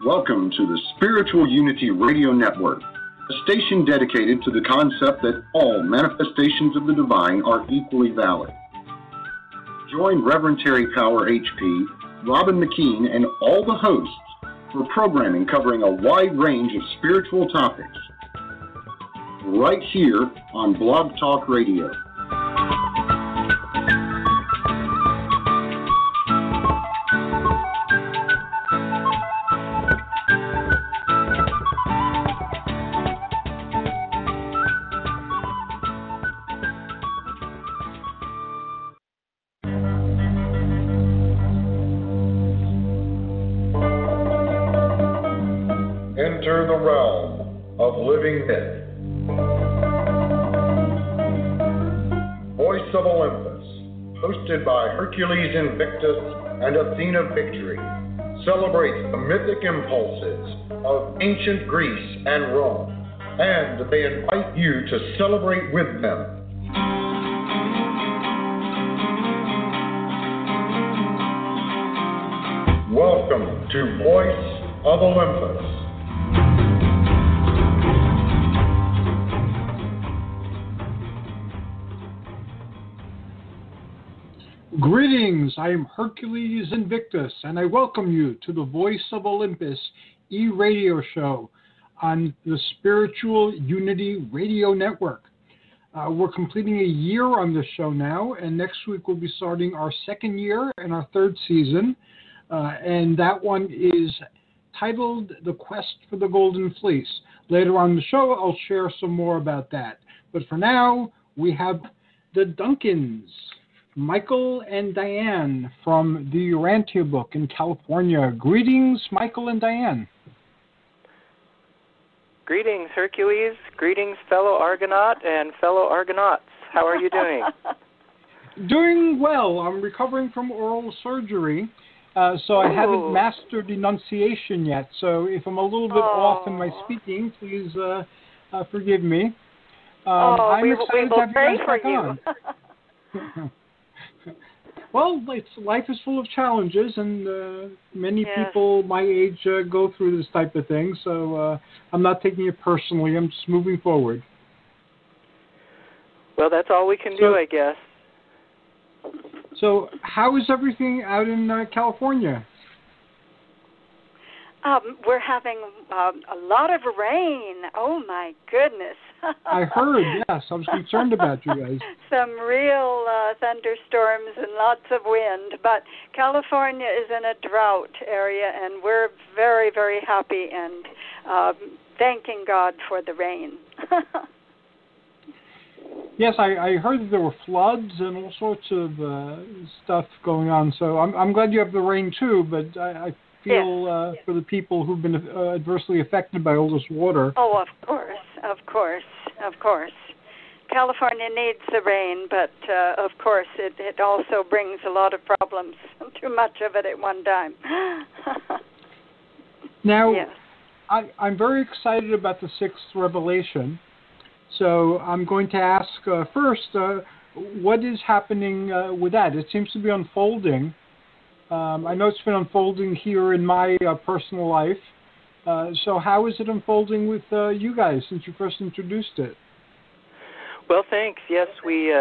Welcome to the Spiritual Unity Radio Network, a station dedicated to the concept that all manifestations of the divine are equally valid. Join Reverend Terry Power HP, Robin McKean, and all the hosts for programming covering a wide range of spiritual topics, right here on Blog Talk Radio. Enter the realm of living myth. Voice of Olympus, hosted by Hercules Invictus and Athena Victory, celebrates the mythic impulses of ancient Greece and Rome, and they invite you to celebrate with them. Welcome to Voice of Olympus. Greetings, I am Hercules Invictus, and I welcome you to the Voice of Olympus e-radio show on the Spiritual Unity Radio Network. We're completing a year on this show now, and next week we'll be starting our second year and our third season, and that one is titled The Quest for the Golden Fleece. Later on in the show, I'll share some more about that. But for now, we have the Dunkins, Michael and Dianne from the Urantia book in California. Greetings, Michael and Dianne. Greetings, Hercules. Greetings, fellow Argonaut and fellow Argonauts. How are you doing? Doing well. I'm recovering from oral surgery, so I haven't mastered enunciation yet. So if I'm a little bit off in my speaking, please forgive me. I'm excited to have you guys back on. Well, life is full of challenges, and many people my age go through this type of thing, so I'm not taking it personally. I'm just moving forward. Well, that's all we can do, I guess. So how is everything out in California? We're having a lot of rain. Oh, my goodness. I heard, yes. I was concerned about you guys. Some real thunderstorms and lots of wind. But California is in a drought area, and we're very, very happy and thanking God for the rain. Yes, I heard that there were floods and all sorts of stuff going on. So I'm glad you have the rain, too, but I feel for the people who've been adversely affected by all this water. Oh, of course. California needs the rain, but of course it also brings a lot of problems. Too much of it at one time. Now, I'm very excited about the sixth revelation. So I'm going to ask first, what is happening with that? It seems to be unfolding. I know it's been unfolding here in my personal life. So how is it unfolding with you guys since you first introduced it? Well, thanks. Yes, we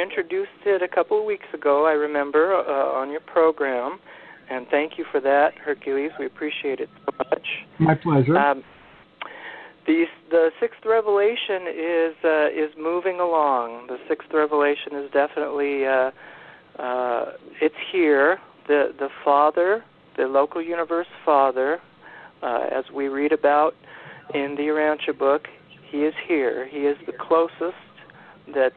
introduced it a couple of weeks ago, I remember, on your program. And thank you for that, Hercules. We appreciate it so much. My pleasure. The sixth revelation is moving along. The sixth revelation is definitely it's here. The Father, the local universe Father, as we read about in the Urantia book, he is here. He is the closest that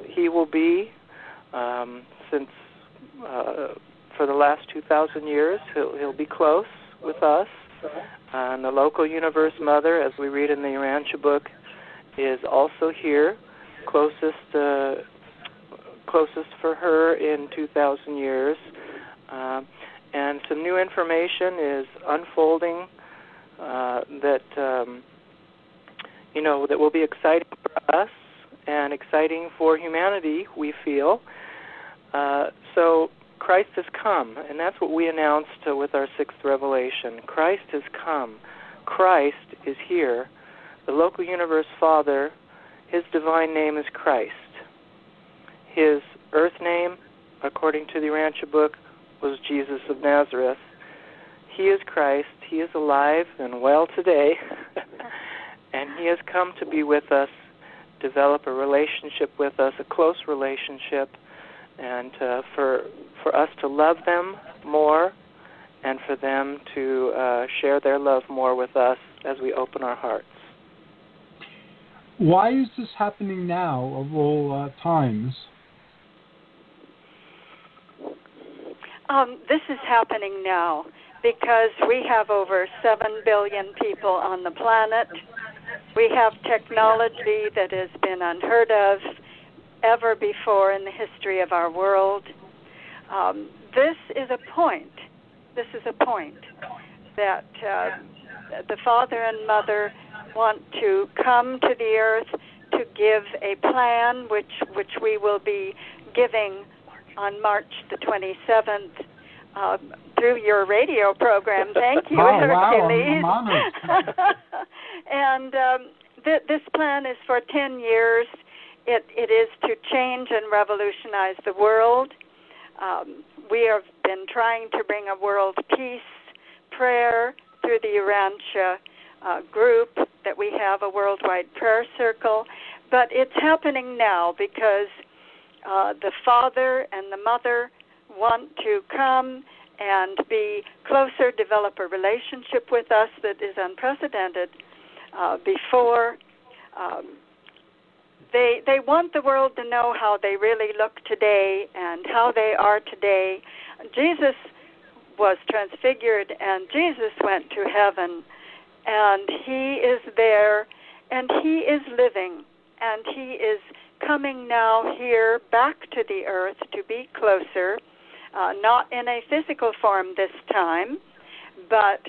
he will be since for the last 2,000 years. He'll be close with us. And the local universe Mother, as we read in the Urantia book, is also here, closest for her in 2,000 years. And some new information is unfolding that will be exciting for us and exciting for humanity, we feel. So Christ has come, and that's what we announced with our sixth revelation. Christ has come. Christ is here. The local universe Father, his divine name is Christ. His earth name, according to the Urantia book, was Jesus of Nazareth. He is Christ. He is alive and well today, and he has come to be with us, develop a relationship with us, a close relationship, and for us to love them more and for them to share their love more with us as we open our hearts. Why is this happening now of all times? This is happening now because we have over 7 billion people on the planet. We have technology that has been unheard of ever before in the history of our world. This is a point that the Father and Mother want to come to the earth to give a plan, which we will be giving on March the 27th through your radio program. Thank you, Hercules. Wow, I'm honored. And this plan is for 10 years. It is to change and revolutionize the world. We have been trying to bring a world peace prayer through the Urantia group that we have, a worldwide prayer circle. But it's happening now because the Father and the Mother want to come and be closer, develop a relationship with us that is unprecedented before. They want the world to know how they really look today and how they are today. Jesus was transfigured and Jesus went to heaven, and he is there and he is living and he is coming now here back to the earth to be closer, not in a physical form this time, but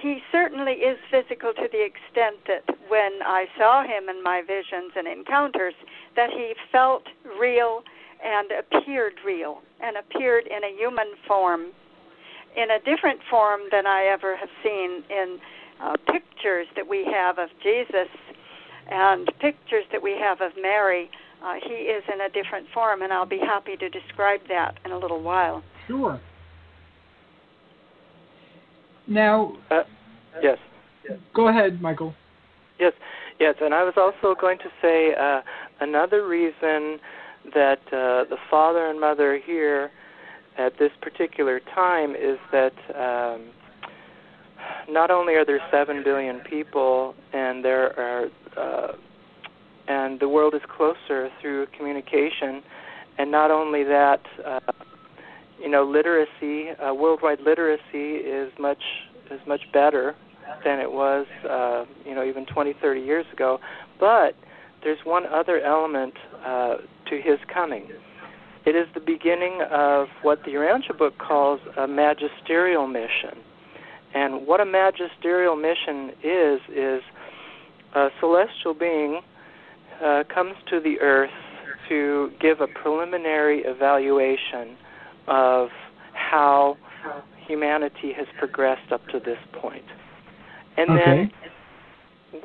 he certainly is physical to the extent that when I saw him in my visions and encounters, that he felt real and appeared real and appeared in a human form, in a different form than I ever have seen in pictures that we have of Jesus and pictures that we have of Mary. He is in a different form, and I'll be happy to describe that in a little while. Sure. Now, yes. Go ahead, Michael. Yes, and I was also going to say another reason that the Father and Mother here at this particular time is that not only are there 7 billion people, and there are and the world is closer through communication, and not only that, literacy, worldwide literacy is much better than it was, even 20, 30 years ago. But there's one other element to his coming. It is the beginning of what the Urantia book calls a magisterial mission. And what a magisterial mission is a celestial being comes to the earth to give a preliminary evaluation of how humanity has progressed up to this point. And then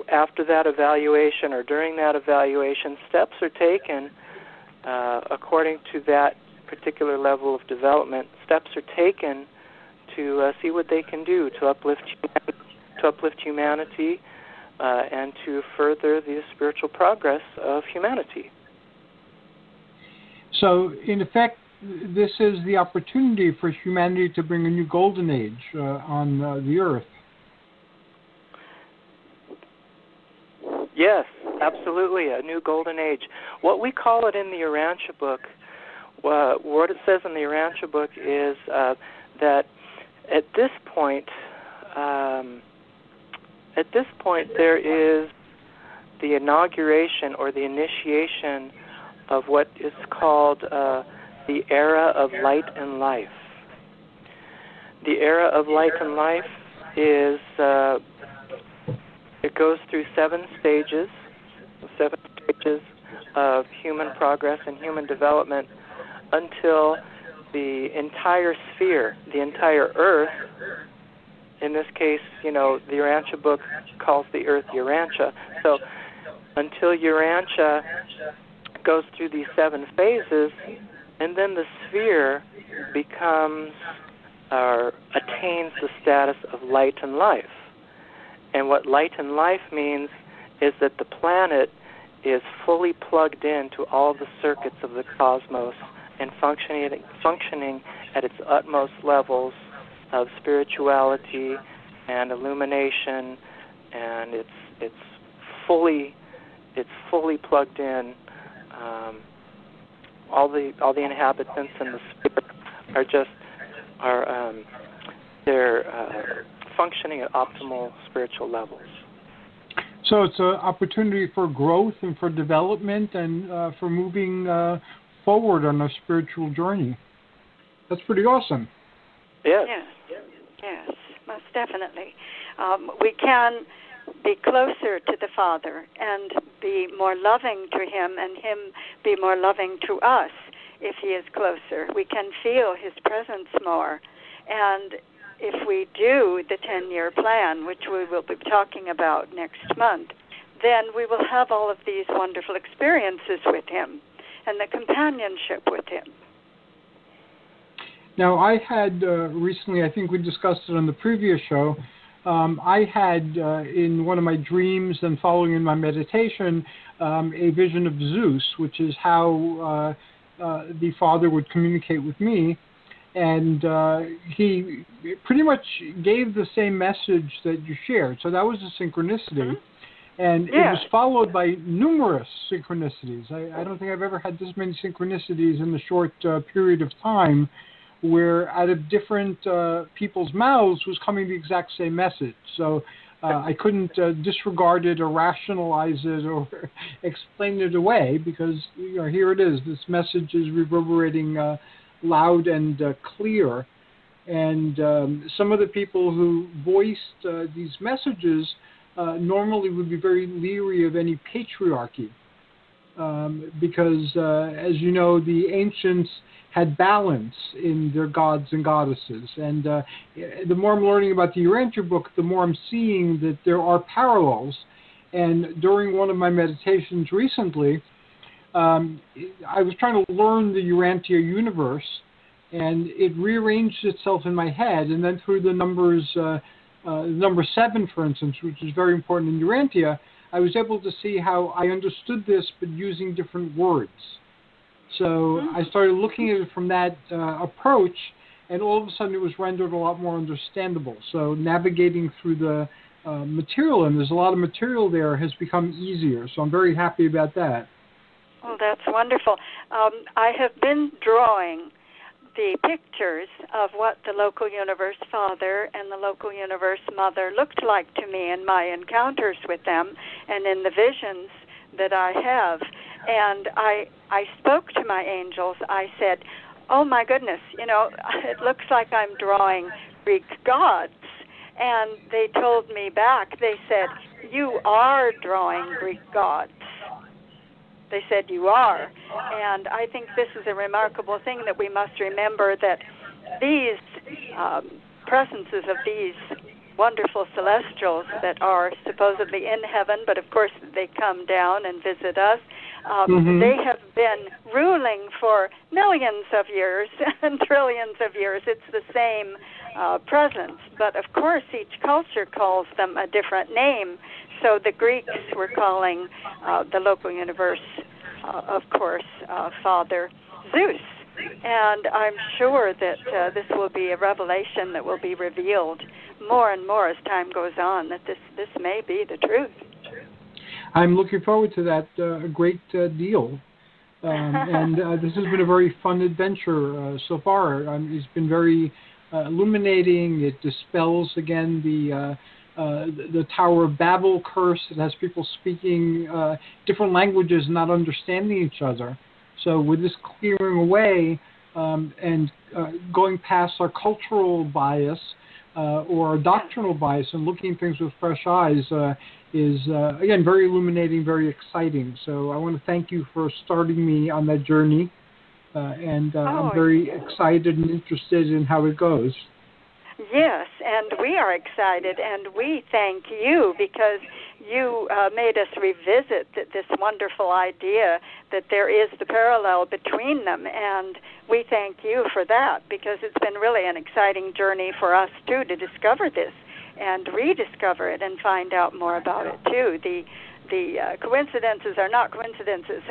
after that evaluation or during that evaluation, steps are taken according to that particular level of development. Steps are taken to see what they can do to uplift humanity and to further the spiritual progress of humanity. So, in effect, this is the opportunity for humanity to bring a new golden age on the earth. Yes, absolutely, a new golden age. What we call it in the Urantia book, what it says in the Urantia book is that at this point there is the inauguration or the initiation of what is called the era of light and life. The era of light and life is it goes through 7 stages of human progress and human development until the entire sphere, the entire Earth. In this case, the Urantia book calls the Earth Urantia. So until Urantia goes through these 7 phases, and then the sphere becomes or attains the status of light and life. And what light and life means is that the planet is fully plugged into all the circuits of the cosmos and functioning at its utmost levels of spirituality and illumination, and it's fully plugged in. All the inhabitants and the spirit they're functioning at optimal spiritual levels. So it's an opportunity for growth and for development and for moving forward on a spiritual journey. That's pretty awesome. Yes. Yes, most definitely. We can be closer to the Father and be more loving to Him, and Him be more loving to us if He is closer. We can feel His presence more. And if we do the 10-year plan, which we will be talking about next month, then we will have all of these wonderful experiences with Him and the companionship with Him. Now, I had recently, I think we discussed it on the previous show, I had in one of my dreams and following in my meditation a vision of Zeus, which is how the Father would communicate with me. And he pretty much gave the same message that you shared. So that was a synchronicity. Mm-hmm. And it was followed by numerous synchronicities. I don't think I've ever had this many synchronicities in a short period of time, where out of different people's mouths was coming the exact same message. So I couldn't disregard it or rationalize it or explain it away, because here it is. This message is reverberating loud and clear. And some of the people who voiced these messages normally would be very leery of any patriarchy, because, as you know, the ancients had balance in their gods and goddesses. And the more I'm learning about the Urantia book, the more I'm seeing that there are parallels. And during one of my meditations recently, I was trying to learn the Urantia universe, and it rearranged itself in my head. And then through the numbers, number 7, for instance, which is very important in Urantia, I was able to see how I understood this, but using different words. So I started looking at it from that approach, and all of a sudden it was rendered a lot more understandable. So navigating through the material, and there's a lot of material there, has become easier. So I'm very happy about that. Oh, that's wonderful. I have been drawing the pictures of what the local universe Father and the local universe Mother looked like to me in my encounters with them and in the visions that I have. And I spoke to my angels. I said, oh, my goodness, it looks like I'm drawing Greek gods. And they told me back, they said, you are drawing Greek gods. They said, you are. And I think this is a remarkable thing, that we must remember that these presences of these wonderful celestials that are supposedly in heaven, but of course they come down and visit us, they have been ruling for millions of years and trillions of years. It's the same presence, but of course each culture calls them a different name. So the Greeks were calling the local universe, of course, Father Zeus. And I'm sure that this will be a revelation that will be revealed more and more as time goes on, that this may be the truth. I'm looking forward to that a great deal. And this has been a very fun adventure so far. It's been very illuminating. It dispels, again, the Tower of Babel curse. It has people speaking different languages, not understanding each other. So with this clearing away and going past our cultural bias or our doctrinal bias and looking at things with fresh eyes is, again, very illuminating, very exciting. So I want to thank you for starting me on that journey. and I'm very excited and interested in how it goes. Yes, and we are excited, and we thank you because you made us revisit this wonderful idea that there is the parallel between them, and we thank you for that because it's been really an exciting journey for us, too, to discover this and rediscover it and find out more about it, too. The coincidences are not coincidences.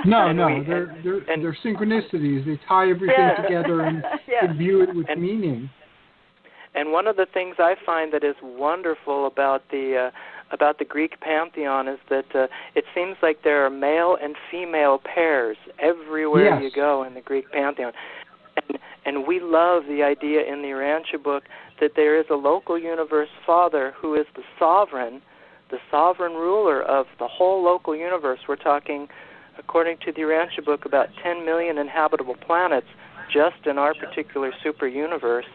No, they're synchronicities. They tie everything together and imbue it with meaning. And one of the things I find that is wonderful about the Greek pantheon is that it seems like there are male and female pairs everywhere you go in the Greek pantheon. And we love the idea in the Urantia book that there is a local universe father who is the sovereign ruler of the whole local universe. We're talking, according to the Urantia book, about 10 million inhabitable planets just in our particular super universe.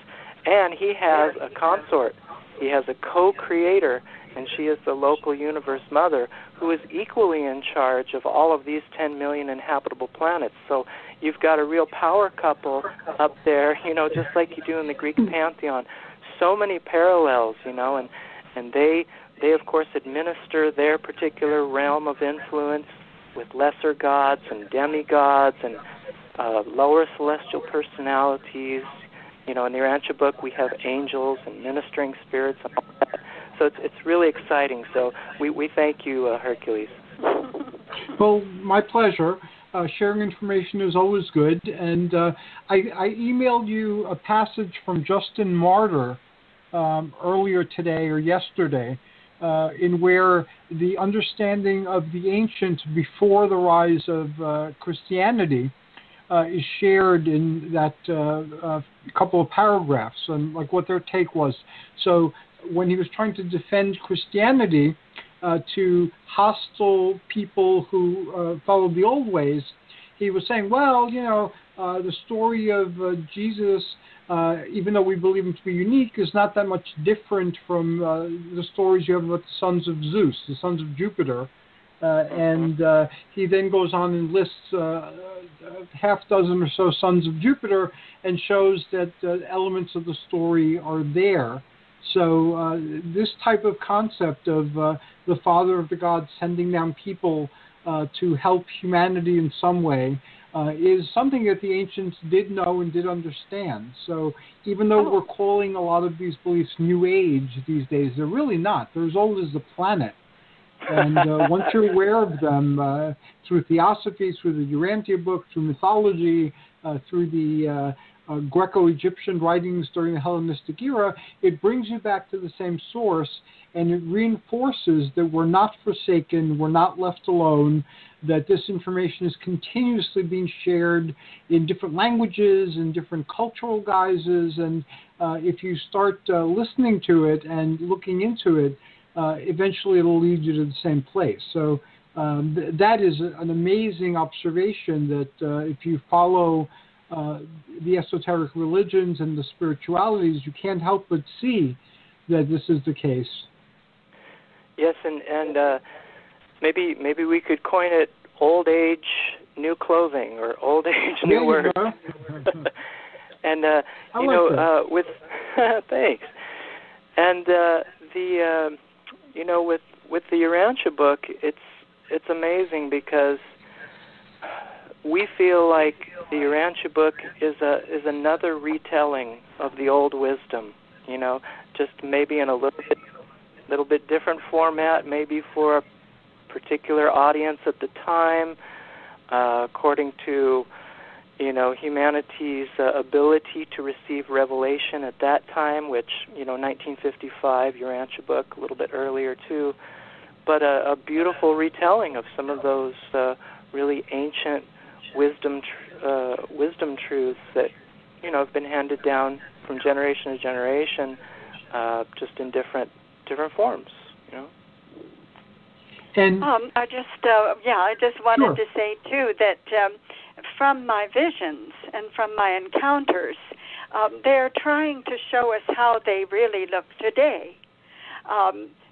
And he has a consort. He has a co-creator, and she is the local universe mother, who is equally in charge of all of these 10 million inhabitable planets. So you've got a real power couple up there, just like you do in the Greek pantheon. So many parallels, and they of course administer their particular realm of influence with lesser gods and demigods and lower celestial personalities. In the Urantia book, we have angels and ministering spirits and all that. So it's really exciting. So we thank you, Hercules. Well, my pleasure. Sharing information is always good. And I emailed you a passage from Justin Martyr earlier today or yesterday, in where the understanding of the ancients before the rise of Christianity is shared in that couple of paragraphs, and like what their take was. So when he was trying to defend Christianity to hostile people who followed the old ways, he was saying, well, the story of Jesus, even though we believe him to be unique, is not that much different from the stories you have about the sons of Zeus, the sons of Jupiter. And he then goes on and lists half dozen or so sons of Jupiter and shows that elements of the story are there. So this type of concept of the Father of the Gods sending down people to help humanity in some way is something that the ancients did know and did understand. So even though we're calling a lot of these beliefs New Age these days, they're really not. They're as old as the planet. And once you're aware of them through theosophy, through the Urantia book, through mythology, through the Greco-Egyptian writings during the Hellenistic era, it brings you back to the same source, and it reinforces that we're not forsaken, we're not left alone, that this information is continuously being shared in different languages and different cultural guises, and if you start listening to it and looking into it, eventually it'll lead you to the same place. So that is an amazing observation that if you follow the esoteric religions and the spiritualities, you can't help but see that this is the case. Yes, and maybe we could coin it old age new clothing or old age new words. And with thanks. And with the Urantia book, it's amazing because we feel like the Urantia book is another retelling of the old wisdom, just maybe in a little bit different format, maybe for a particular audience at the time, according to humanity's ability to receive revelation at that time, which 1955 Urantia book, a little bit earlier too, but a beautiful retelling of some of those really ancient wisdom truths that have been handed down from generation to generation, just in different forms. And I just wanted to say too that from my visions and from my encounters, they're trying to show us how they really look today.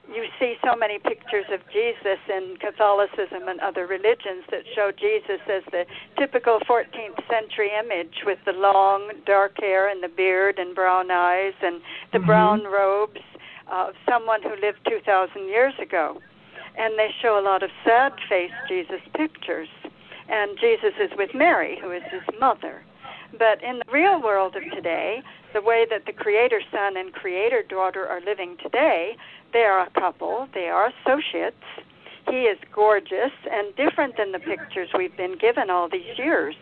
you see so many pictures of Jesus in Catholicism and other religions that show Jesus as the typical 14th century image with the long dark hair and the beard and brown eyes and the brown robes of someone who lived 2,000 years ago. And they show a lot of sad-faced Jesus pictures. And Jesus is with Mary, who is his mother. But in the real world of today, the way that the Creator Son and Creator Daughter are living today, they are a couple, they are associates. He is gorgeous and different than the pictures we've been given all these years.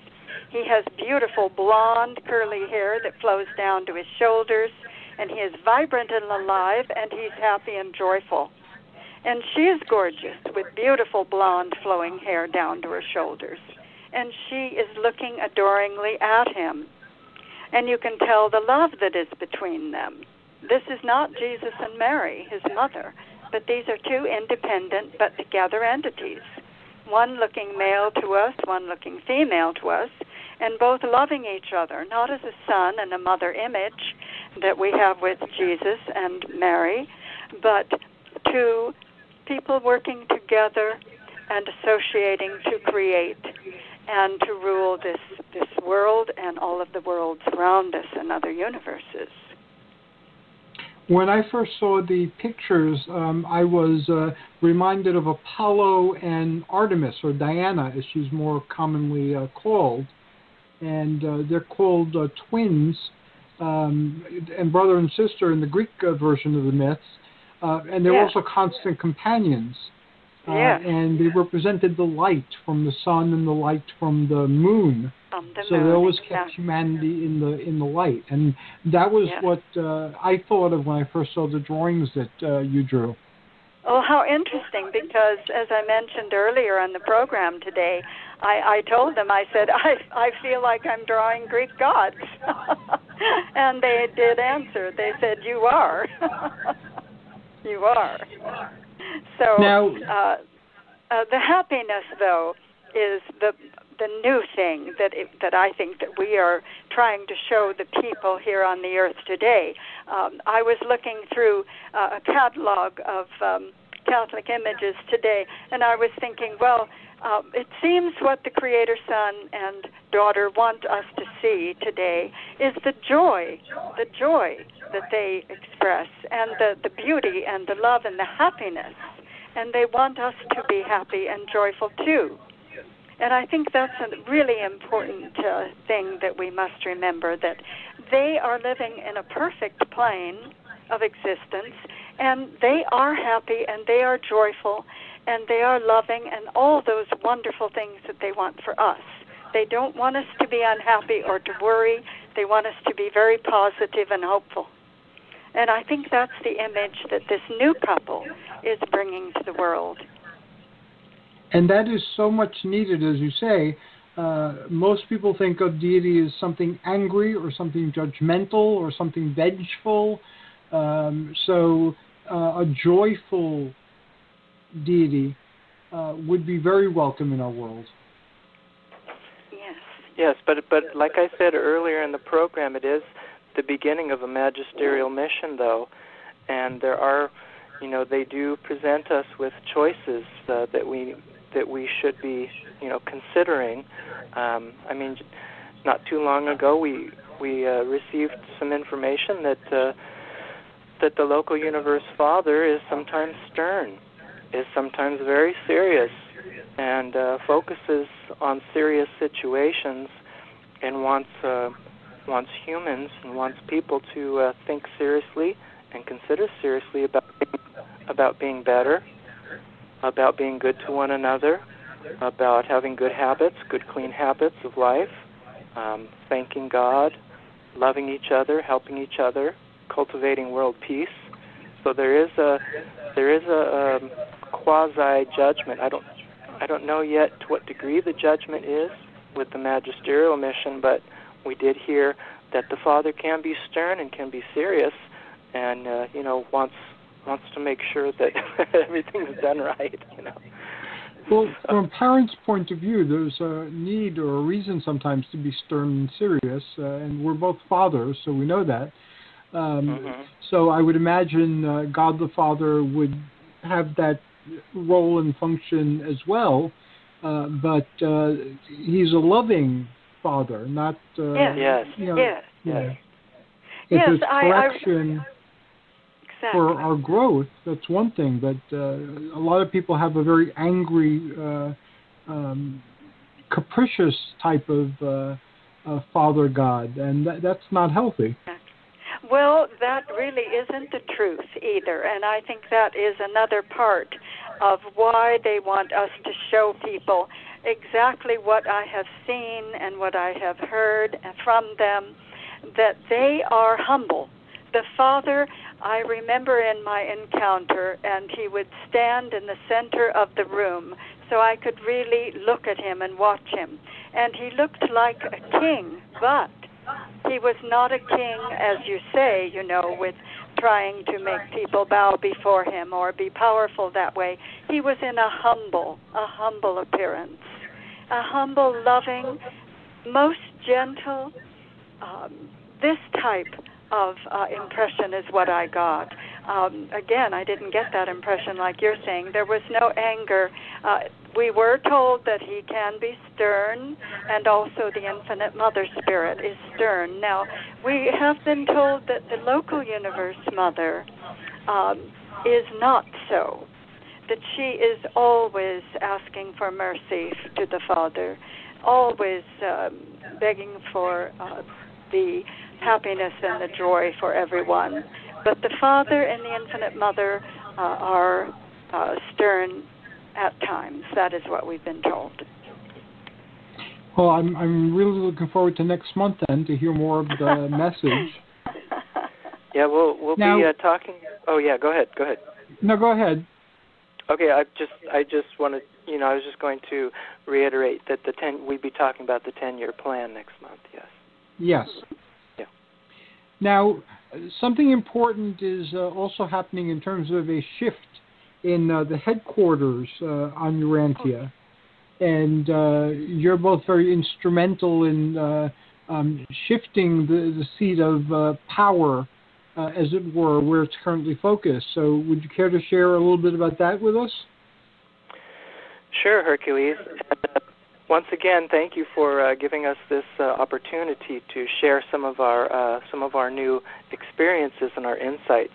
He has beautiful blonde curly hair that flows down to his shoulders, and he is vibrant and alive, and he's happy and joyful. And she is gorgeous with beautiful blonde flowing hair down to her shoulders. And she is looking adoringly at him. And you can tell the love that is between them. This is not Jesus and Mary, his mother, but these are two independent but together entities. One looking male to us, one looking female to us, and both loving each other, not as a son and a mother image that we have with Jesus and Mary, but two people working together and associating to create and to rule this world and all of the worlds around us and other universes. When I first saw the pictures, I was reminded of Apollo and Artemis, or Diana, as she's more commonly called. And they're called twins, and brother and sister in the Greek version of the myths. And they're also constant companions. And they represented the light from the sun and the light from the moon. So they always kept humanity in the light. And that was what I thought of when I first saw the drawings that you drew. Oh, how interesting, because as I mentioned earlier on the program today, I told them, I said, I feel like I'm drawing Greek gods. And they did answer. They said, you are. You are. So now, the happiness, though, is the new thing that I think that we are trying to show the people here on the earth today. I was looking through a catalog of Catholic images today, and I was thinking, well, it seems what the Creator Son and Daughter want us to see today is the joy that they express, and the beauty and the love and the happiness. And they want us to be happy and joyful too. And I think that's a really important thing that we must remember, that they are living in a perfect plane of existence, and they are happy and they are joyful and they are loving and all those wonderful things that they want for us. They don't want us to be unhappy or to worry. They want us to be very positive and hopeful. And I think that's the image that this new couple is bringing to the world. And that is so much needed, as you say. Most people think of deity as something angry or something judgmental or something vengeful. So a joyful deity would be very welcome in our world. Yes, but like I said earlier in the program, it is the beginning of a magisterial mission, though, and there are, they do present us with choices that we should be, considering. I mean, not too long ago, we received some information that the local universe father is sometimes stern, is sometimes very serious, and focuses on serious situations, and wants humans and wants people to think seriously and consider seriously about being better, about being good to one another, about having good habits, good clean habits of life, thanking God, loving each other, helping each other, cultivating world peace. So there is a quasi judgment. I don't know yet to what degree the judgment is with the magisterial mission, but we did hear that the Father can be stern and can be serious, and wants to make sure that everything's done right. Well, from a parent's point of view, there's a need or a reason sometimes to be stern and serious, and we're both fathers, so we know that. So I would imagine God the Father would have that role and function as well, but he's a loving Father, not yes. If it's correction for our growth, that's one thing, but a lot of people have a very angry, capricious type of Father God, and that's not healthy. Well, that really isn't the truth either, and I think that is another part of why they want us to show people exactly what I have seen and what I have heard from them, that they are humble. The Father, I remember in my encounter, and he would stand in the center of the room so I could really look at him and watch him. And he looked like a king, but he was not a king, as you say, with trying to make people bow before him or be powerful that way. He was in a humble appearance, a humble, loving, most gentle. This type of impression is what I got. Again, I didn't get that impression like you're saying. There was no anger. We were told that he can be stern, and also the Infinite Mother Spirit is stern. Now, we have been told that the local universe Mother is not so, that she is always asking for mercy to the Father, always begging for the happiness and the joy for everyone. But the Father and the Infinite Mother are stern at times. That is what we've been told. Well, I'm really looking forward to next month then to hear more of the message. Yeah, we'll be talking. Oh yeah, go ahead. No, go ahead. Okay, I just wanted, I was just going to reiterate that we'd be talking about the 10-year plan next month. Yes. Yes. Yeah. Now, something important is also happening in terms of a shift in the headquarters on Urantia, and you're both very instrumental in shifting the seat of power, as it were, where it's currently focused. So would you care to share a little bit about that with us? Sure, Hercules. Once again, thank you for giving us this opportunity to share some of our new experiences and our insights.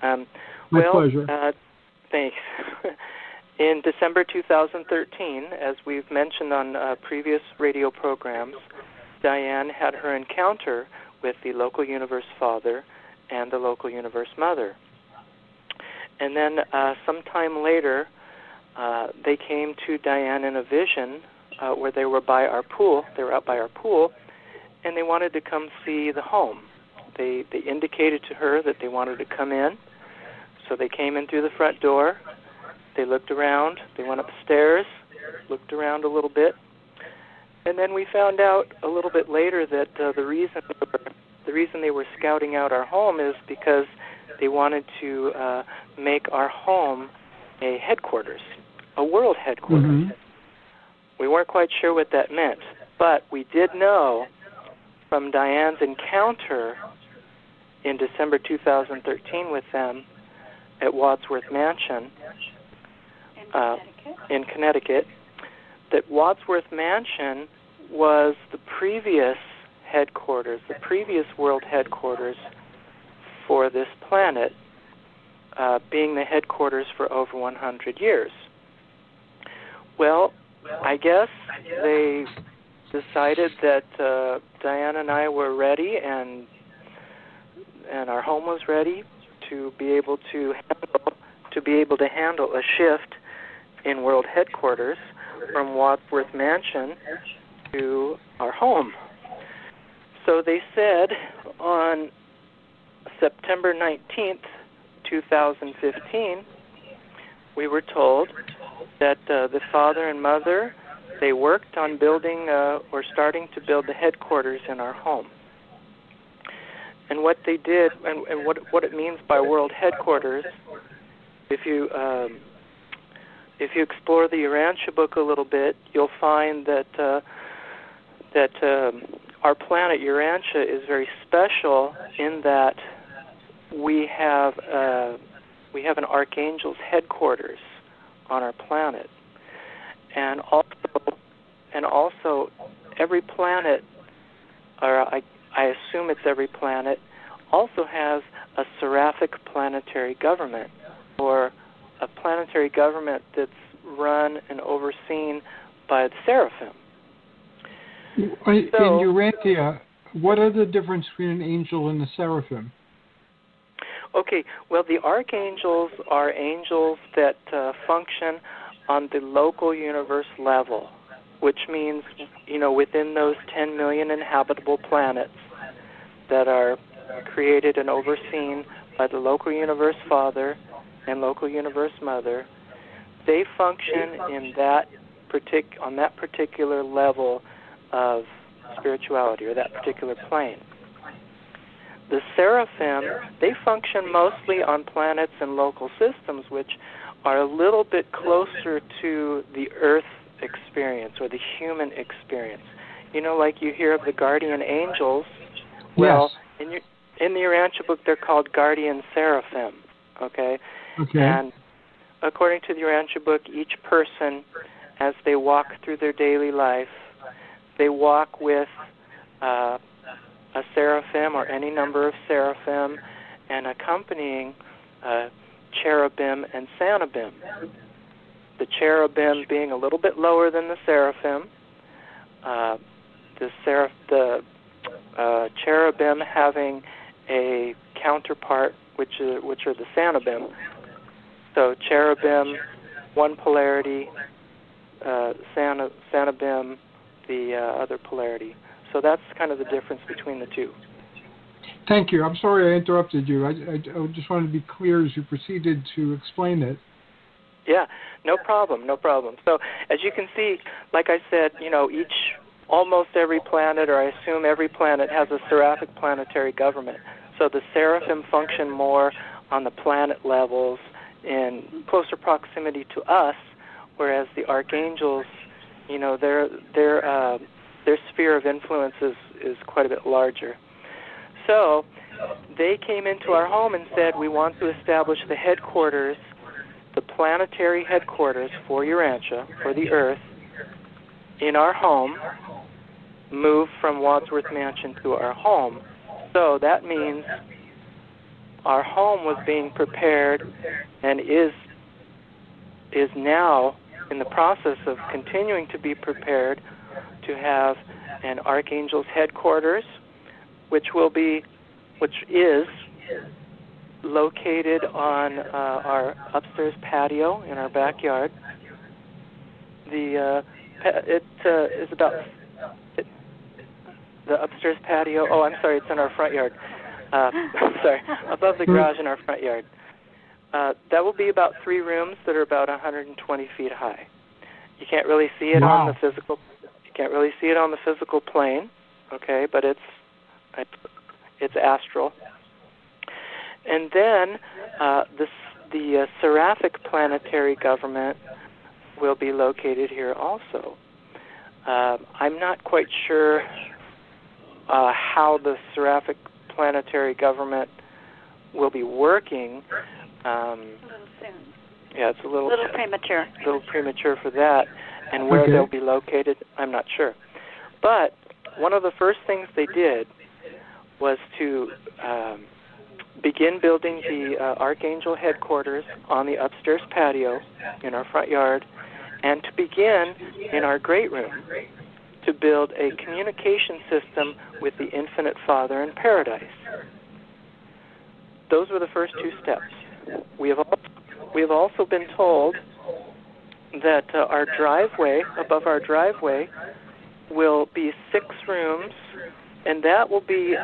My pleasure. Thanks. In December 2013, as we've mentioned on previous radio programs, Dianne had her encounter with the local universe Father and the local universe Mother. And then sometime later, they came to Dianne in a vision where they were by our pool. They were out by our pool, and they wanted to come see the home. They indicated to her that they wanted to come in. So they came in through the front door. They looked around. They went upstairs, looked around a little bit, and then we found out a little bit later that the reason they were scouting out our home is because they wanted to make our home a headquarters, a world headquarters. Mm-hmm. We weren't quite sure what that meant, but we did know from Dianne's encounter in December 2013 with them at Wadsworth Mansion in Connecticut, that Wadsworth Mansion was the previous headquarters, the previous world headquarters for this planet, being the headquarters for over 100 years. Well, I guess they decided that Dianne and I were ready, and our home was ready to be able to handle a shift in world headquarters from Wadsworth Mansion to our home. So they said on September 19th, 2015, we were told that the Father and Mother, they worked on building or starting to build the headquarters in our home. And what they did, and what it means by world headquarters, if you explore the Urantia book a little bit, you'll find that our planet Urantia is very special in that we have an archangel's headquarters on our planet, and also every planet, or I assume it's every planet, also has a seraphic planetary government, or a planetary government that's run and overseen by the seraphim. In Urantia, what are the difference between an angel and a seraphim? Okay, well, the archangels are angels that function on the local universe level, which means, within those 10 million inhabitable planets that are created and overseen by the local universe Father and local universe Mother, they function on that particular level of spirituality, or that particular plane. The seraphim, they function mostly on planets and local systems, which are a little bit closer to the Earth experience or the human experience. Like you hear of the guardian angels. Well, yes. In the Urantia book, they're called guardian seraphim. Okay. And according to the Urantia book, each person, as they walk through their daily life, they walk with a seraphim or any number of seraphim, and accompanying cherubim and sanibim. The cherubim being a little bit lower than the seraphim. The cherubim having a counterpart, which are the sanibim. So cherubim, one polarity, sanibim, the other polarity. So that's kind of the difference between the two. Thank you. I'm sorry I interrupted you. I just wanted to be clear as you proceeded to explain it. Yeah, no problem. So as you can see, like I said, almost every planet, or I assume every planet, has a seraphic planetary government. So the seraphim function more on the planet levels in closer proximity to us, whereas the archangels, their sphere of influence is quite a bit larger. So they came into our home and said, we want to establish the headquarters, the planetary headquarters for Urantia, for the Earth, in our home, move from Wadsworth Mansion to our home. So that means our home was being prepared and is now in the process of continuing to be prepared to have an archangel's headquarters, which is located on our upstairs patio in our backyard. The upstairs patio. Oh, I'm sorry, it's in our front yard. Sorry, above the garage in our front yard. That will be about 3 rooms that are about 120 feet high. You can't really see it on the physical. You can't really see it on the physical plane, okay? But it's astral. And then the seraphic planetary government will be located here also. I'm not quite sure how the seraphic planetary government will be working. A little soon. Yeah, it's a little premature. A little premature for that. And where they'll be located, I'm not sure. But one of the first things they did was to begin building the Archangel headquarters on the upstairs patio in our front yard, and to begin in our great room to build a communication system with the Infinite Father in paradise. Those were the first 2 steps. We have also been told that our driveway, above our driveway, will be 6 rooms, and that will be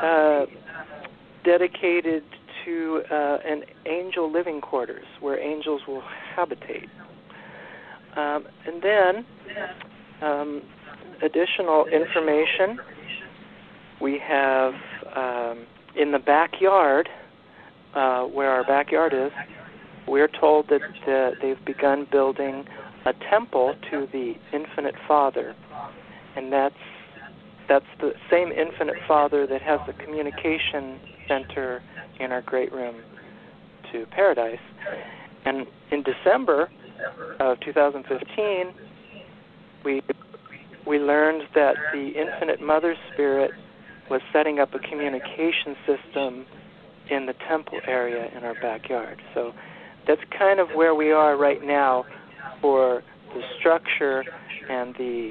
dedicated to an angel living quarters where angels will habitate. And then additional information, we have in the backyard, where our backyard is, we're told that they've begun building a temple to the Infinite Father, and that's that's the same Infinite Father that has the communication center in our great room to Paradise. And in December of 2015, we learned that the Infinite Mother Spirit was setting up a communication system in the temple area in our backyard. So that's kind of where we are right now for the structure and the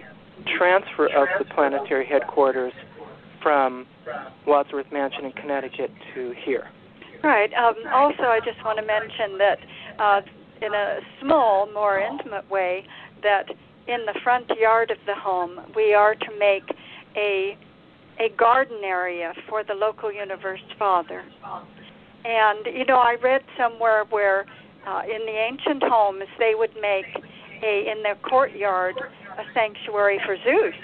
transfer of the planetary headquarters from Wadsworth Mansion in Connecticut to here. Right. Also, I just want to mention that in a small, more intimate way, that in the front yard of the home, we are to make a garden area for the local Universe Father. And, I read somewhere where in the ancient homes, they would make in their courtyard a sanctuary for Zeus.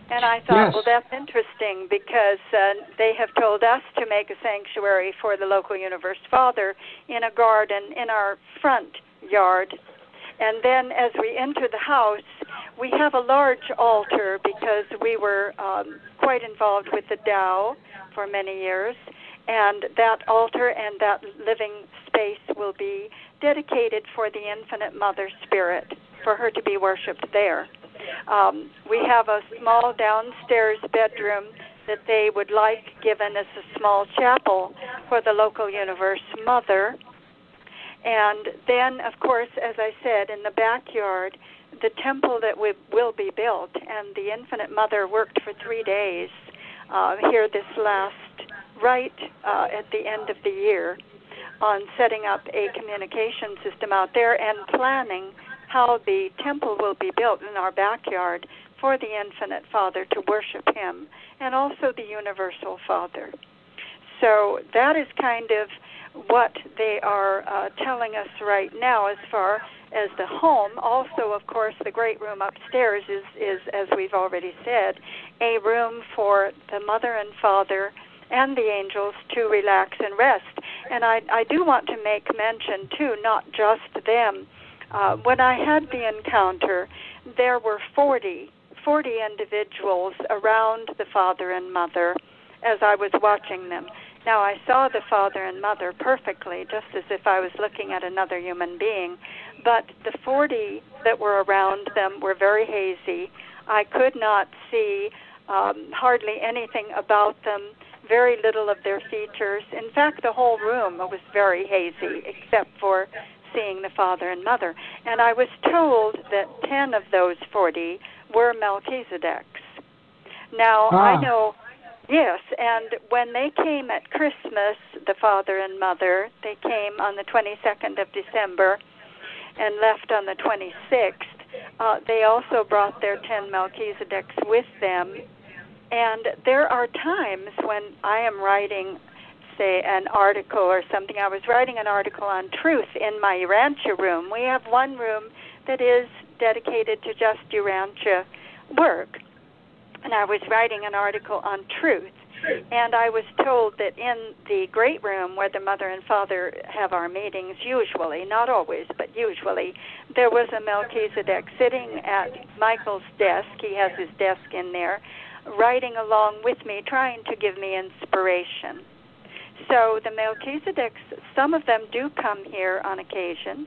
And I thought, well, that's interesting because they have told us to make a sanctuary for the local Universe Father in a garden in our front yard. And then as we enter the house, we have a large altar because we were quite involved with the Tao for many years. And that altar and that living space will be dedicated for the Infinite Mother Spirit, for her to be worshipped there. We have a small downstairs bedroom that they would like given as a small chapel for the local Universe Mother. And then, of course, as I said, in the backyard, the temple that will be built, and the Infinite Mother worked for 3 days here this last, at the end of the year, on setting up a communication system out there and planning how the temple will be built in our backyard for the Infinite Father to worship him, and also the Universal Father. So that is kind of what they are telling us right now as far as the home. Also, of course, the great room upstairs is, as we've already said, a room for the Mother and Father and the angels to relax and rest. And I do want to make mention, too, not just them. When I had the encounter, there were 40 individuals around the Father and Mother as I was watching them. Now, I saw the Father and Mother perfectly, just as if I was looking at another human being, but the 40 that were around them were very hazy. I could not see hardly anything about them, very little of their features. In fact, the whole room was very hazy, except for seeing the Father and Mother. And I was told that 10 of those 40 were Melchizedeks. Now, I know, yes, and when they came at Christmas, the Father and Mother, they came on the 22nd of December and left on the 26th. They also brought their 10 Melchizedeks with them. And there are times when I am writing, say, an article or something. I was writing an article on truth in my Urantia room. We have one room that is dedicated to just Urantia work. And I was writing an article on truth. And I was told that in the great room where the Mother and Father have our meetings, usually, not always, but usually, there was a Melchizedek sitting at Michael's desk. He has his desk in there, writing along with me, trying to give me inspiration. So the Melchizedeks, some of them do come here on occasion,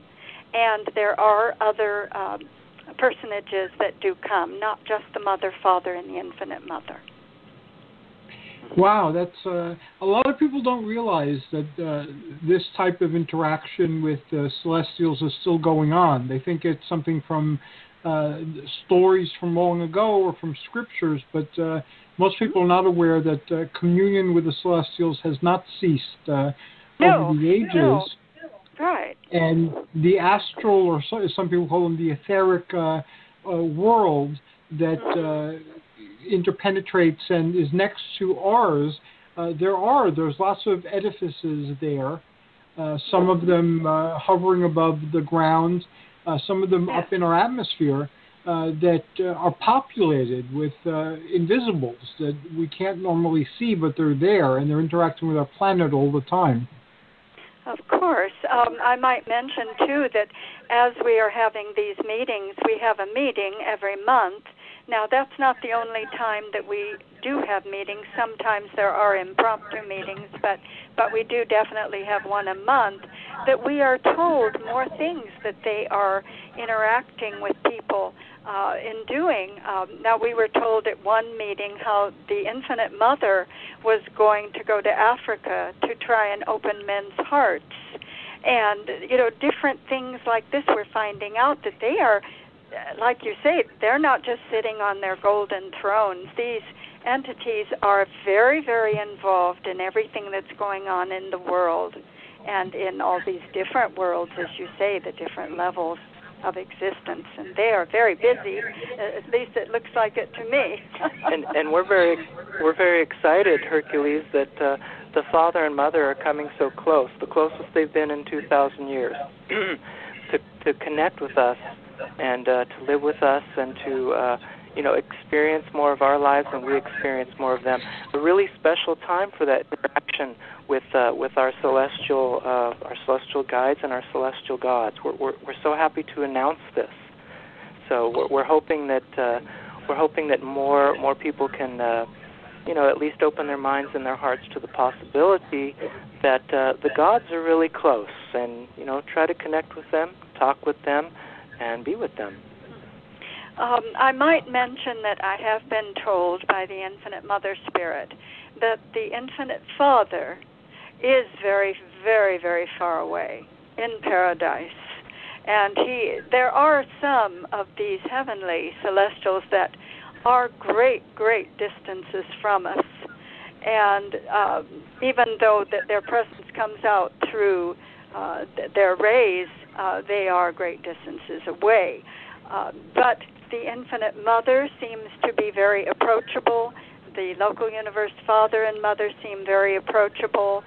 and there are other personages that do come, not just the Mother, Father, and the Infinite Mother. Wow, that's a lot of people don't realize that this type of interaction with celestials is still going on. They think it's something from stories from long ago or from scriptures, but most people are not aware that communion with the celestials has not ceased over the ages. No. Right. And the astral, or some people call them the etheric world that interpenetrates and is next to ours, there's lots of edifices there, some of them hovering above the ground, some of them up in our atmosphere that are populated with invisibles that we can't normally see, but they're there, and they're interacting with our planet all the time. Of course. I might mention, too, that as we are having these meetings, we have a meeting every month Now, that's not the only time that we do have meetings. Sometimes there are impromptu meetings, but we do definitely have one a month that we are told more things that they are interacting with people in doing. Now, we were told at one meeting how the Infinite Mother was going to go to Africa to try and open men's hearts. And, different things like this, we're finding out that they are, like you say, they're not just sitting on their golden thrones. These entities are very, very involved in everything that's going on in the world and in all these different worlds, as you say, the different levels of existence. And they are very busy, at least it looks like it to me. and we're very excited, Hercules, that the Father and Mother are coming so close, the closest they've been in 2,000 years, to connect with us and to live with us and to experience more of our lives and we experience more of them. A really special time for that interaction with our celestial guides and our celestial gods. We're so happy to announce this. So we're hoping that more people can at least open their minds and their hearts to the possibility that the gods are really close, and try to connect with them, talk with them, and be with them. I might mention that I have been told by the Infinite Mother Spirit that the Infinite Father is very, very, very far away in paradise. And there are some of these heavenly celestials that are great, great distances from us. And even though that their presence comes out through their rays, they are great distances away. But the Infinite Mother seems to be very approachable. The local universe Father and Mother seem very approachable.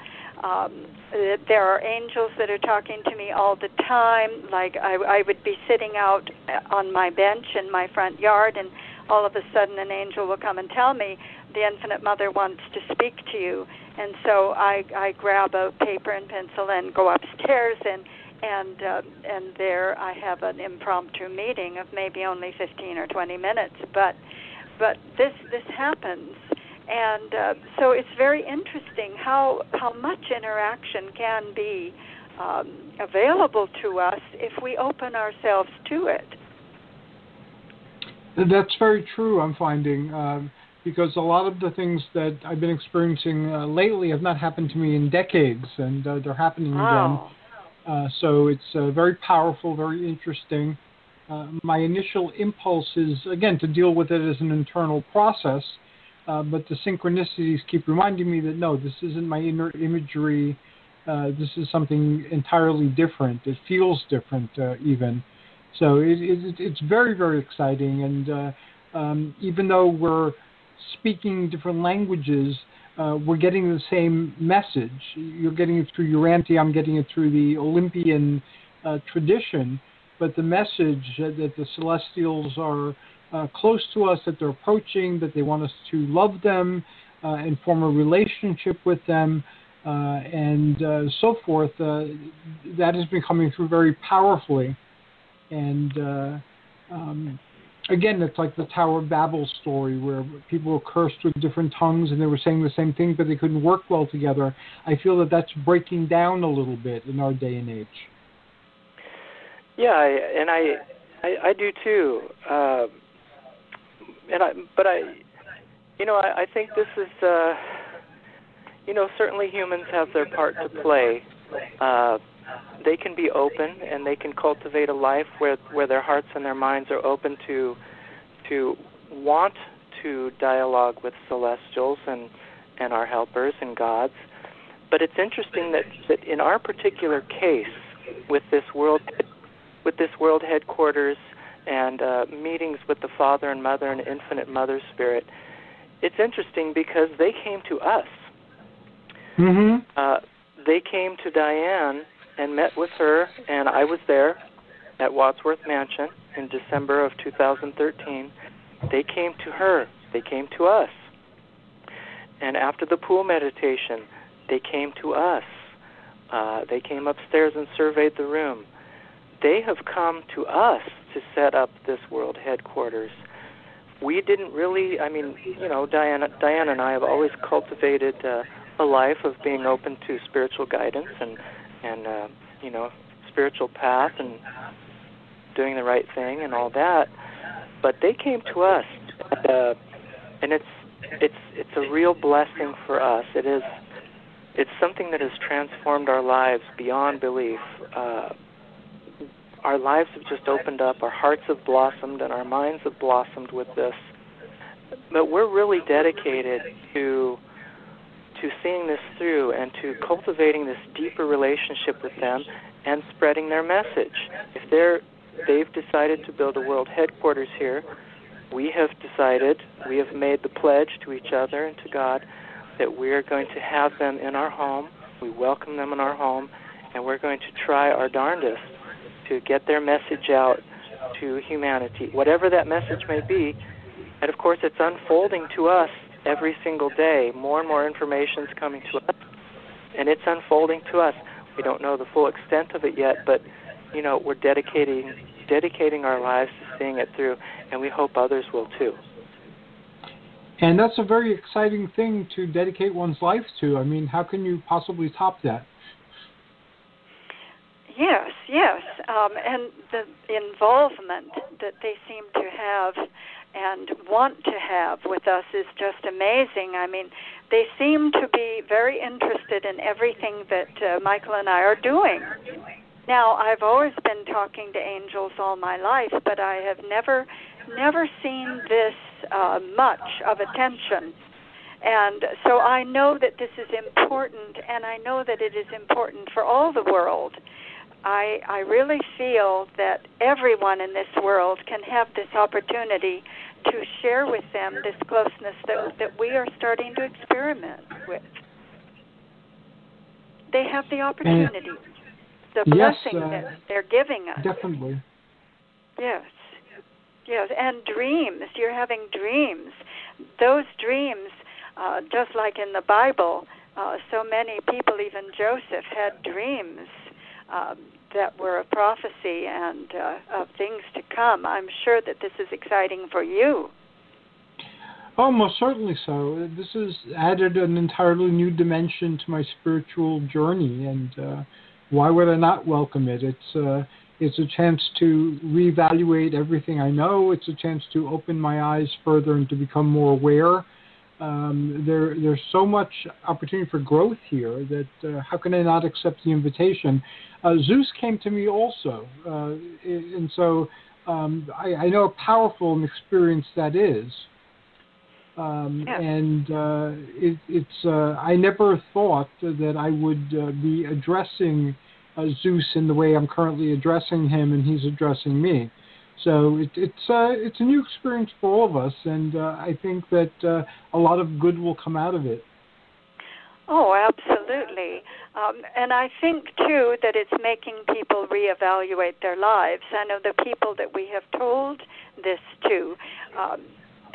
There are angels that are talking to me all the time. Like I would be sitting out on my bench in my front yard, and all of a sudden an angel will come and tell me the Infinite Mother wants to speak to you. And so I grab a paper and pencil and go upstairs, and there I have an impromptu meeting of maybe only 15 or 20 minutes. But this happens. And so it's very interesting how much interaction can be available to us if we open ourselves to it. That's very true, I'm finding, because a lot of the things that I've been experiencing lately have not happened to me in decades, and they're happening again. So it's very powerful, very interesting. My initial impulse is, again, to deal with it as an internal process, but the synchronicities keep reminding me that, no, this isn't my inner imagery. This is something entirely different. It feels different even. So it's very, very exciting. And even though we're speaking different languages, we're getting the same message. You're getting it through Urantia. I'm getting it through the Olympian tradition. But the message that the Celestials are close to us, that they're approaching, that they want us to love them and form a relationship with them, and so forth, that has been coming through very powerfully. And again, it's like the Tower of Babel story where people were cursed with different tongues and they were saying the same thing, but they couldn't work well together. I feel that that's breaking down a little bit in our day and age. Yeah, I do too. I think this is, certainly humans have their part to play. They can be open and they can cultivate a life where their hearts and their minds are open to want to dialogue with celestials and our helpers and gods. But it's interesting that in our particular case, with this world headquarters and meetings with the Father and Mother and Infinite Mother Spirit, it's interesting because they came to us. Mm-hmm. They came to Dianne and met with her, and I was there at Wadsworth Mansion in December of 2013. They came to her. They came to us. And after the pool meditation, they came to us. They came upstairs and surveyed the room. They have come to us to set up this world headquarters we didn't really, Dianne and I have always cultivated a life of being open to spiritual guidance and spiritual path and doing the right thing and all that. But they came to us, and it's a real blessing for us. It's something that has transformed our lives beyond belief. Our lives have just opened up, our hearts have blossomed, and our minds have blossomed with this. But we're really dedicated to seeing this through and to cultivating this deeper relationship with them and spreading their message. If they've decided to build a world headquarters here, we have made the pledge to each other and to God that we're going to have them in our home. We welcome them in our home, and we're going to try our darndest to get their message out to humanity, whatever that message may be. And of course, it's unfolding to us every single day. More and more information is coming to us, and it's unfolding to us. We don't know the full extent of it yet, but we're dedicating our lives to seeing it through, and we hope others will too. And that's a very exciting thing to dedicate one's life to. I mean, how can you possibly top that? Yes, and the involvement that they seem to have and want to have with us is just amazing. I mean, they seem to be very interested in everything that Michael and I are doing. Now, I've always been talking to angels all my life, but I have never seen this much of attention. And so I know that this is important, and I know that it is important for all the world. I really feel that everyone in this world can have this opportunity to share with them this closeness that we are starting to experiment with. They have the opportunity, the blessing that they're giving us. Definitely. Yes, and dreams. You're having dreams. Those dreams, just like in the Bible, so many people, even Joseph, had dreams that were a prophecy and of things to come. I'm sure that this is exciting for you. Oh, most certainly so. This has added an entirely new dimension to my spiritual journey, and why would I not welcome it? It's a chance to reevaluate everything I know. It's a chance to open my eyes further and to become more aware. There's so much opportunity for growth here that how can I not accept the invitation? Zeus came to me also, and so I know how powerful an experience that is. And I never thought that I would be addressing Zeus in the way I'm currently addressing him, and he's addressing me. So it's a new experience for all of us, and I think that a lot of good will come out of it. Oh, absolutely. And I think, too, that it's making people reevaluate their lives. I know the people that we have told this to,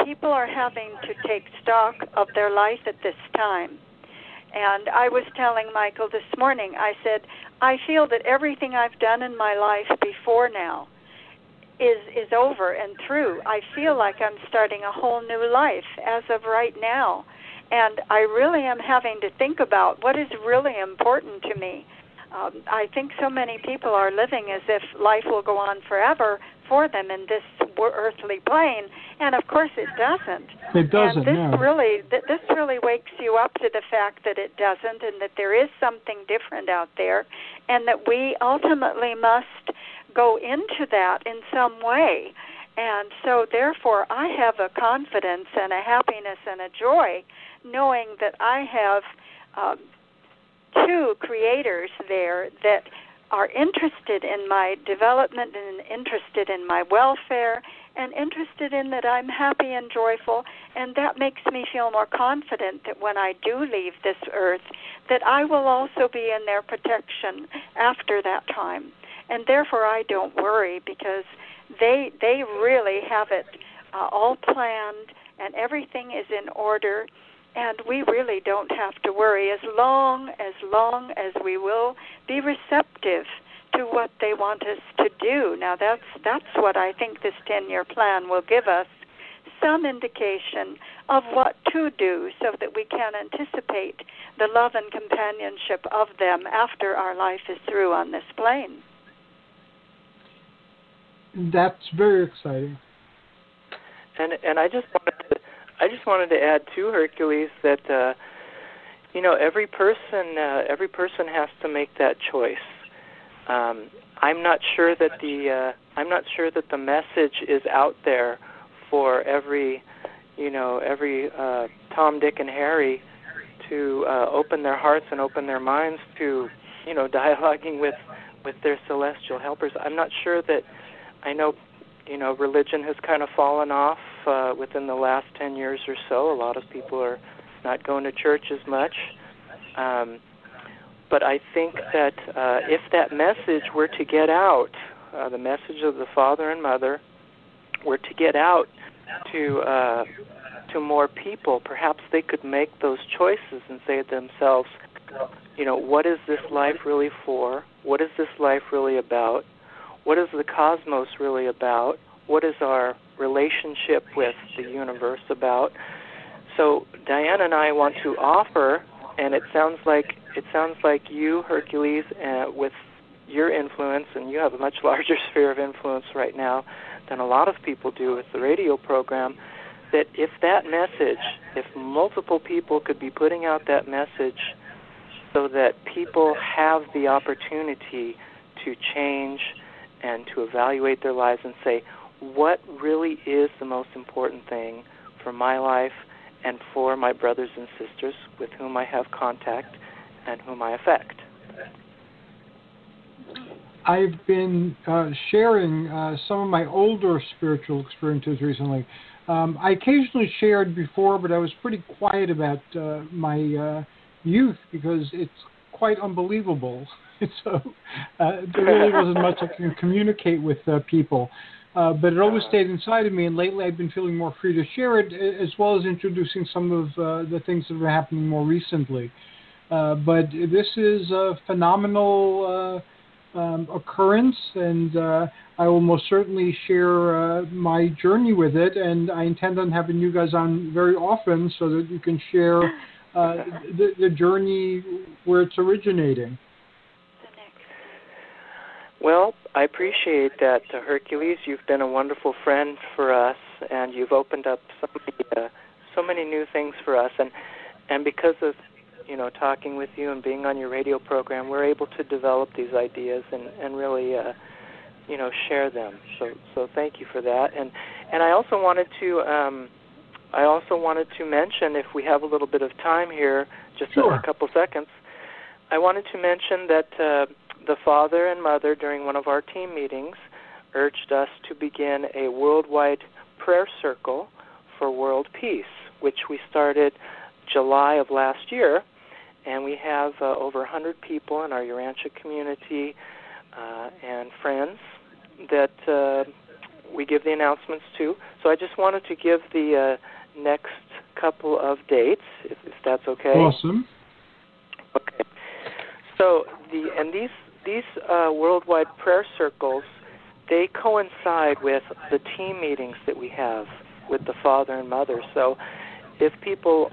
people are having to take stock of their life at this time. And I was telling Michael this morning, I said, I feel that everything I've done in my life before now is over and through. I feel like I'm starting a whole new life as of right now. And I really am having to think about what is really important to me. I think so many people are living as if life will go on forever for them in this earthly plane, and of course it doesn't. It doesn't. And this really wakes you up to the fact that it doesn't, and that there is something different out there, and that we ultimately must go into that in some way. And so therefore I have a confidence and a happiness and a joy knowing that I have two creators there that are interested in my development and interested in my welfare and interested in that I'm happy and joyful, and that makes me feel more confident that when I do leave this earth, that I will also be in their protection after that time. And therefore I don't worry, because they really have it all planned, and everything is in order, and we really don't have to worry as long as we will be receptive to what they want us to do. Now that's what I think this 10-year plan will give us, some indication of what to do so that we can anticipate the love and companionship of them after our life is through on this plane. That's very exciting. And I just wanted to add to Hercules that every person has to make that choice. I'm not sure that the message is out there for every Tom, Dick, and Harry to open their hearts and open their minds to dialoguing with their celestial helpers. I'm not sure that. I know religion has kind of fallen off within the last 10 years or so. A lot of people are not going to church as much. But I think that if that message were to get out, the message of the Father and Mother were to get out to more people, perhaps they could make those choices and say to themselves, what is this life really for? What is this life really about? What is the cosmos really about? What is our relationship with the universe about? So Dianne and I want to offer, and it sounds like you, Hercules, with your influence, and you have a much larger sphere of influence right now than a lot of people do with the radio program, that if multiple people could be putting out that message so that people have the opportunity to change and to evaluate their lives and say, what really is the most important thing for my life and for my brothers and sisters with whom I have contact and whom I affect? I've been sharing some of my older spiritual experiences recently. I occasionally shared before, but I was pretty quiet about my youth because it's quite unbelievable. So there really wasn't much I can communicate with people. But it always stayed inside of me, and lately I've been feeling more free to share it, as well as introducing some of the things that are happening more recently. But this is a phenomenal occurrence, and I will most certainly share my journey with it, and I intend on having you guys on very often so that you can share the journey where it's originating. Well, I appreciate that, Hercules. You've been a wonderful friend for us, and you've opened up so many new things for us. And because of talking with you and being on your radio program, we're able to develop these ideas and really share them. So thank you for that. And I also wanted to mention, if we have a little bit of time here, just Sure. a couple seconds, I wanted to mention that the Father and Mother, during one of our team meetings, urged us to begin a worldwide prayer circle for world peace, which we started July of last year, and we have over 100 people in our Urantia community and friends that we give the announcements to. So I just wanted to give the next couple of dates, if that's okay. Awesome. Okay. So these worldwide prayer circles, they coincide with the team meetings that we have with the Father and Mother. So if people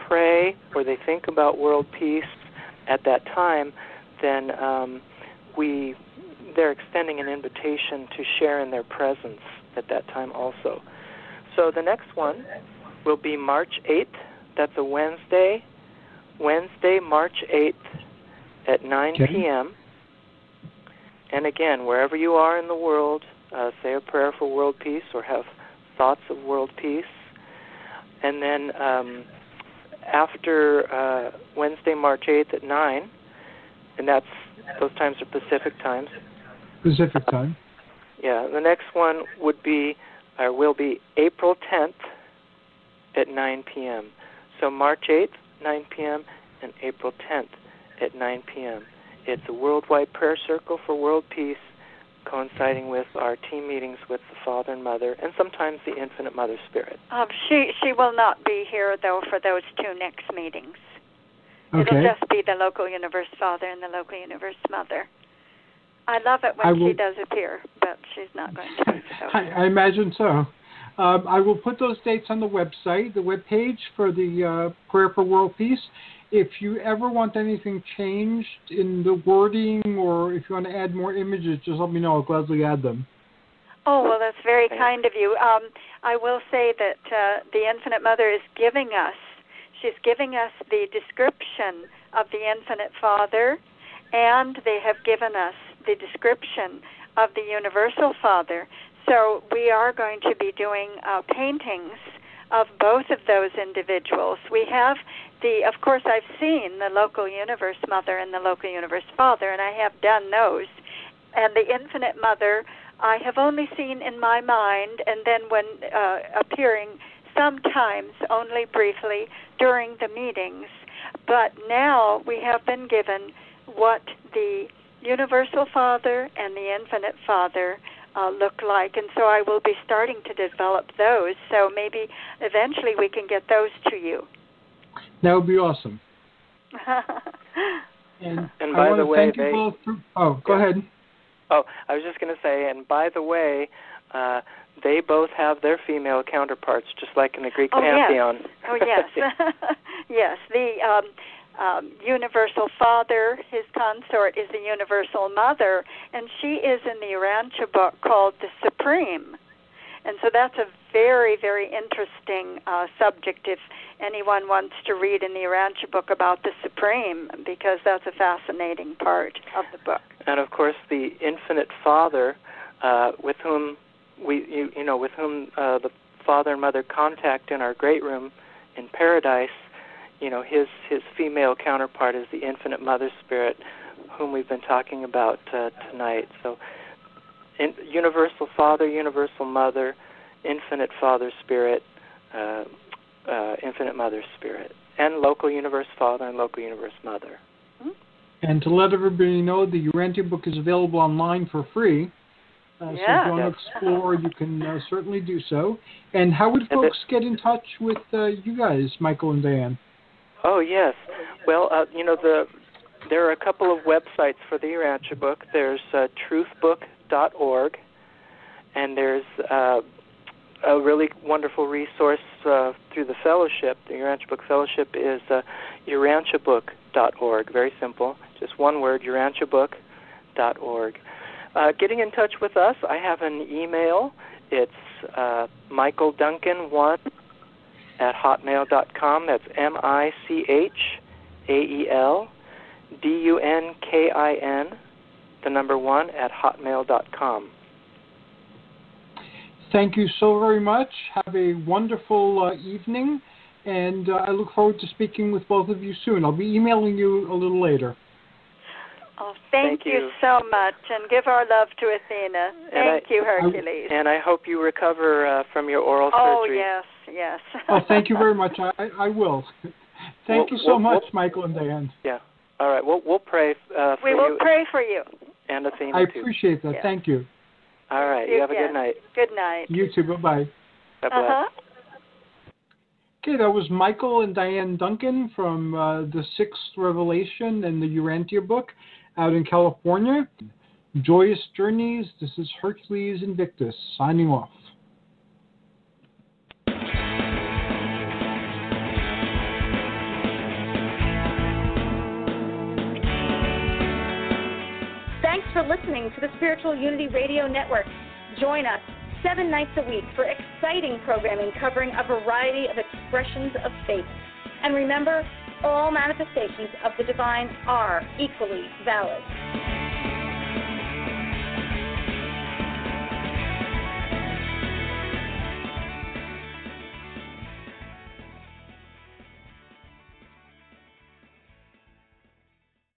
pray or they think about world peace at that time, then they're extending an invitation to share in their presence at that time also. So the next one will be March 8th. That's a Wednesday, March 8th at 9 p.m. And again, wherever you are in the world, say a prayer for world peace or have thoughts of world peace. And then after Wednesday, March 8th at 9, and those times are Pacific times. Pacific time. Yeah, the next one will be April 10th at 9 p.m. So March 8th, 9 p.m., and April 10th at 9 p.m. It's a worldwide prayer circle for world peace, coinciding with our team meetings with the Father and Mother, and sometimes the Infinite Mother Spirit. She will not be here, though, for those two next meetings. Okay. It'll just be the local universe Father and the local universe Mother. I love it when she does appear, but she's not going to be. So. I imagine so. I will put those dates on the website, the webpage for the Prayer for World Peace. If you ever want anything changed in the wording or if you want to add more images, just let me know. I'll gladly add them. Oh, well, that's very kind of you. I will say that the Infinite Mother is giving us, she's giving us the description of the Infinite Father, and they have given us the description of the Universal Father. So we are going to be doing paintings of both of those individuals. We have of course, I've seen the Local Universe Mother and the Local Universe Father, and I have done those. And the Infinite Mother, I have only seen in my mind, and then when appearing sometimes only briefly during the meetings. But now we have been given what the Universal Father and the Infinite Father look like, and so I will be starting to develop those. So maybe eventually we can get those to you. That would be awesome. And by the way, go ahead. Oh, I was just going to say, and by the way, they both have their female counterparts, just like in the Greek pantheon. Yes. Oh, yes. Yes, the Universal Father, his consort, is the Universal Mother, and she is in the Urantia book called the Supreme. And so that's a very, very interesting subject if anyone wants to read in the Urantia book about the Supreme, because that's a fascinating part of the book. And of course, the Infinite Father, with whom the Father and Mother contact in our great room in Paradise, his female counterpart is the Infinite Mother Spirit, whom we've been talking about tonight. So, Universal Father, Universal Mother, Infinite Father Spirit, Infinite Mother Spirit, and Local Universe Father and Local Universe Mother. And to let everybody know, the Urantia book is available online for free. So if you want to explore, you can certainly do so. And how would folks get in touch with you guys, Michael and Dianne? Oh, yes. Well, there are a couple of websites for the Urantia book. There's truthbook.org, and there's a really wonderful resource through the fellowship. The Urantia Book Fellowship is urantiabook.org. Very simple. Just one word, urantiabook.org. Getting in touch with us, I have an email. It's michaeldunkin1@hotmail.com. That's MichaelDunkin, 1@hotmail.com. Thank you so very much. Have a wonderful evening, and I look forward to speaking with both of you soon. I'll be emailing you a little later. Oh, thank you so much, and give our love to Athena. Thank you, Hercules. And I hope you recover from your oral surgery. Oh, yes. Oh, thank you very much. I will. Thank you so much, Michael and Dianne. Yeah. All right. We'll pray for you. We will pray for you. And Athena, I appreciate that. Yes. Thank you. All right. You have a good night. Good night. You too. Bye-bye. Bye-bye. Okay, that was Michael and Dianne Dunkin from the Sixth Revelation and the Urantia book out in California. Joyous journeys. This is Hercules Invictus signing off. Thanks for listening to the Spiritual Unity Radio Network. Join us 7 nights a week for exciting programming covering a variety of expressions of faith. And remember, all manifestations of the divine are equally valid.